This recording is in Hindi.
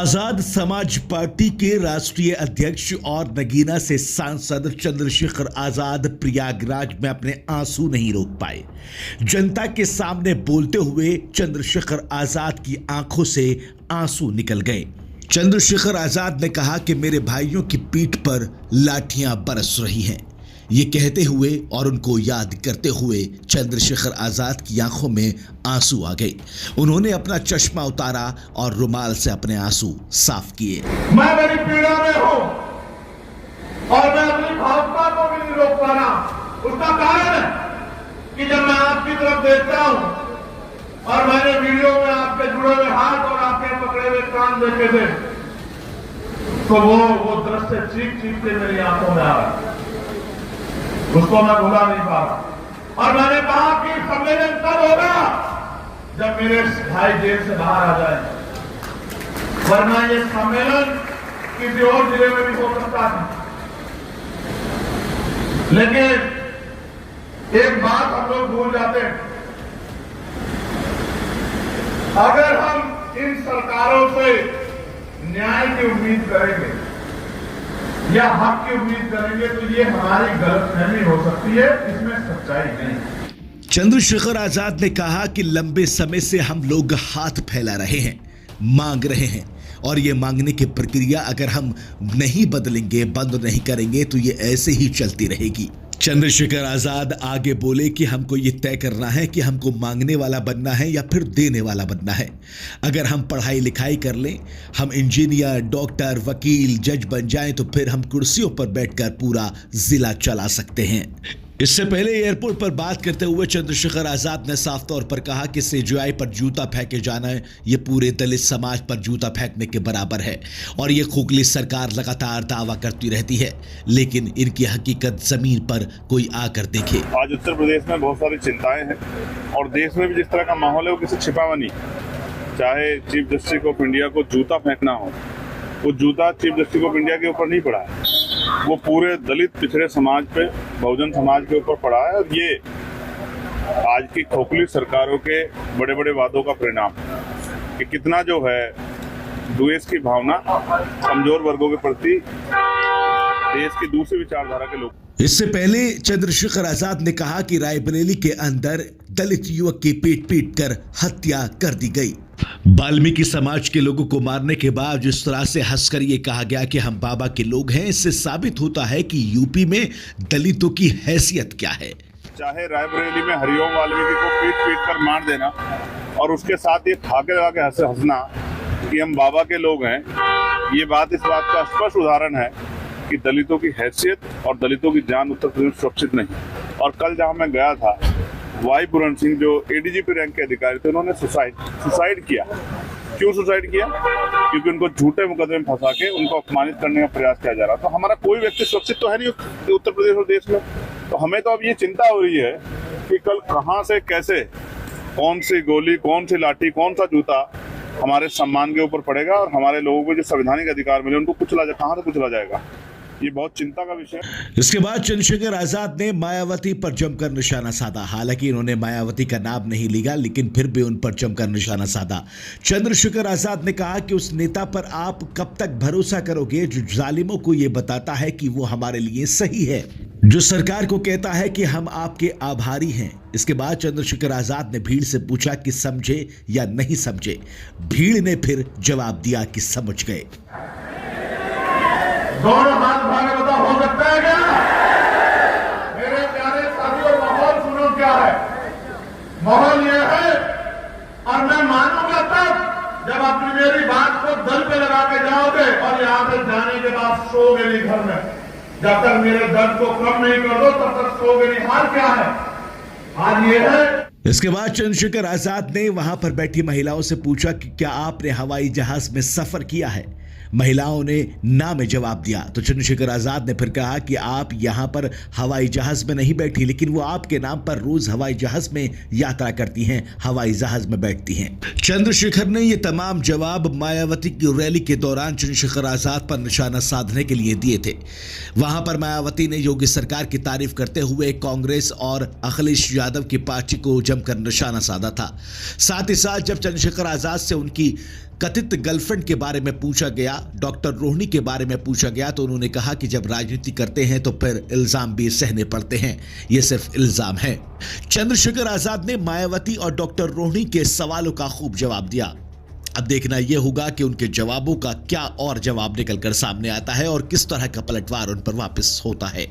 आजाद समाज पार्टी के राष्ट्रीय अध्यक्ष और नगीना से सांसद चंद्रशेखर आजाद प्रयागराज में अपने आंसू नहीं रोक पाए। जनता के सामने बोलते हुए चंद्रशेखर आजाद की आंखों से आंसू निकल गए। चंद्रशेखर आजाद ने कहा कि मेरे भाइयों की पीठ पर लाठियां बरस रही हैं। ये कहते हुए और उनको याद करते हुए चंद्रशेखर आजाद की आंखों में आंसू आ गए। उन्होंने अपना चश्मा उतारा और रुमाल से अपने आंसू साफ किए। मैं बड़ी पीड़ा में हूं और मैं अपनी भावना को भी नहीं रोक पा रहा। उसका कारण है कि जब मैं आपकी तरफ देखता हूं और मैंने वीडियो में आपके जुड़े हुए हाथ और आपके पकड़े हुए कान देखे थे, तो वो दृश्य चीख चीख के मेरी आंखों में आ रहा, उसको मैं भुला नहीं पा रहा। और मैंने कहा कि सम्मेलन तब होगा जब मेरे भाई जेल से बाहर आ जाए, वरना ये सम्मेलन किसी और जिले में भी हो सकता था। लेकिन एक बात हम लोग भूल जाते हैं, अगर हम इन सरकारों से न्याय की उम्मीद करेंगे या हक की उम्मीद करेंगे तो ये हमारी गलतफहमी हो सकती है, इसमें सच्चाई नहीं। चंद्रशेखर आजाद ने कहा कि लंबे समय से हम लोग हाथ फैला रहे हैं, मांग रहे हैं, और ये मांगने की प्रक्रिया अगर हम नहीं बदलेंगे, बंद नहीं करेंगे तो ये ऐसे ही चलती रहेगी। चंद्रशेखर आजाद आगे बोले कि हमको ये तय करना है कि हमको मांगने वाला बनना है या फिर देने वाला बनना है। अगर हम पढ़ाई लिखाई कर लें, हम इंजीनियर, डॉक्टर, वकील, जज बन जाएं तो फिर हम कुर्सियों पर बैठकर पूरा जिला चला सकते हैं। इससे पहले एयरपोर्ट पर बात करते हुए चंद्रशेखर आजाद ने साफ तौर पर कहा कि सीजेआई पर जूता फेंके जाना है ये पूरे दलित समाज पर जूता फेंकने के बराबर है, और ये खोखली सरकार लगातार दावा करती रहती है, लेकिन इनकी हकीकत जमीन पर कोई आकर देखे। आज उत्तर प्रदेश में बहुत सारी चिंताएं हैं और देश में भी जिस तरह का माहौल है वो किसी छिपा हुआ नहीं। चाहे चीफ जस्टिस ऑफ इंडिया को जूता फेंकना हो, वो जूता चीफ जस्टिस ऑफ इंडिया के ऊपर नहीं पड़ा है, वो पूरे दलित पिछड़े समाज पे, बहुजन समाज के ऊपर पड़ा है। और ये आज की खोखली सरकारों के बड़े बड़े वादों का परिणाम कि कितना जो है द्वेष की भावना कमजोर वर्गों के प्रति देश की दूसरी विचारधारा के लोग। इससे पहले चंद्रशेखर आजाद ने कहा कि रायबरेली के अंदर दलित युवक की पीट कर हत्या कर दी गई। वाल्मीकि समाज के लोगों को मारने के बाद जिस तरह से हंसकर ये कहा गया कि हम बाबा के लोग हैं, इससे साबित होता है कि यूपी में दलितों की हैसियत क्या है। चाहे रायबरेली में हरिओम वाल्मीकि को पीट कर मार देना और उसके साथ ये फाके लगा के हंसना कि हम बाबा के लोग हैं, ये बात इस बात का स्पष्ट उदाहरण है कि दलितों की हैसियत और दलितों की जान उत्तर प्रदेश सुरक्षित नहीं। और कल जहां मैं गया था, वाई पूरन सिंह जो एडीजीपी रैंक के अधिकारी थे, उन्होंने सुसाइड किया। क्यों सुसाइड किया? क्योंकि उनको झूठे मुकदमे में फंसा के उनको अपमानित करने का प्रयास किया जा रहा। तो हमारा कोई व्यक्ति सुरक्षित तो है नहीं उत्तर प्रदेश और देश में। तो हमें तो अब ये चिंता हो रही है कि कल कहां से कैसे, कौन सी गोली, कौन सी लाठी, कौन सा जूता हमारे सम्मान के ऊपर पड़ेगा और हमारे लोगों को जो संवैधानिक अधिकार मिले उनको कहां से कुचला जाएगा। ये बहुत चिंता का विषय है। इसके बाद चंद्रशेखर आजाद ने मायावती पर जमकर निशाना साधा। हालांकि इन्होंने मायावती का नाम नहीं लिया, लेकिन फिर भी उन पर जमकर निशाना साधा। चंद्रशेखर आजाद ने कहा कि उस नेता पर आप कब तक भरोसा करोगे जो जालिमों को यह बताता है कि वो हमारे लिए सही है, जो सरकार को कहता है कि हम आपके आभारी हैं। इसके बाद चंद्रशेखर आजाद ने भीड़ से पूछा कि समझे या नहीं समझे। भीड़ ने फिर जवाब दिया कि समझ गए। दोनों हाथ भागे बता हो सकता है क्या? मेरे प्यारे साथियों, माहौल सुनो क्या है। माहौल ये है, और मैं मानूंगा तब जब अपनी मेरी बात को दल पे लगा के जाओगे और यहां से जाने के बाद सोओगे नहीं घर में। जब तक मेरे दर्द को कम नहीं कर दो तब तक सोओगे नहीं। हाल क्या है? आज ये है। इसके बाद चंद्रशेखर आजाद ने वहां पर बैठी महिलाओं से पूछा कि क्या आपने हवाई जहाज में सफर किया है। महिलाओं ने ना में जवाब दिया। तो चंद्रशेखर आजाद ने फिर कहा कि आप यहां पर हवाई जहाज में नहीं बैठी, लेकिन वो आपके नाम पर रोज हवाई जहाज में यात्रा करती हैं, हवाई जहाज में बैठती हैं। चंद्रशेखर ने ये तमाम जवाब मायावती की रैली के दौरान चंद्रशेखर आजाद पर निशाना साधने के लिए दिए थे। वहां पर मायावती ने योगी सरकार की तारीफ करते हुए कांग्रेस और अखिलेश यादव की पार्टी को जमकर निशाना साधा था। साथ ही साथ जब चंद्रशेखर आजाद से उनकी कथित गर्लफ्रेंड के बारे में पूछा गया, डॉक्टर रोहिणी के बारे में पूछा गया तो उन्होंने कहा कि जब राजनीति करते हैं तो फिर इल्जाम भी सहने पड़ते हैं, ये सिर्फ इल्जाम है। चंद्रशेखर आजाद ने मायावती और डॉक्टर रोहिणी के सवालों का खूब जवाब दिया। अब देखना यह होगा कि उनके जवाबों का क्या और जवाब निकलकर सामने आता है और किस तरह का पलटवार उन पर वापस होता है।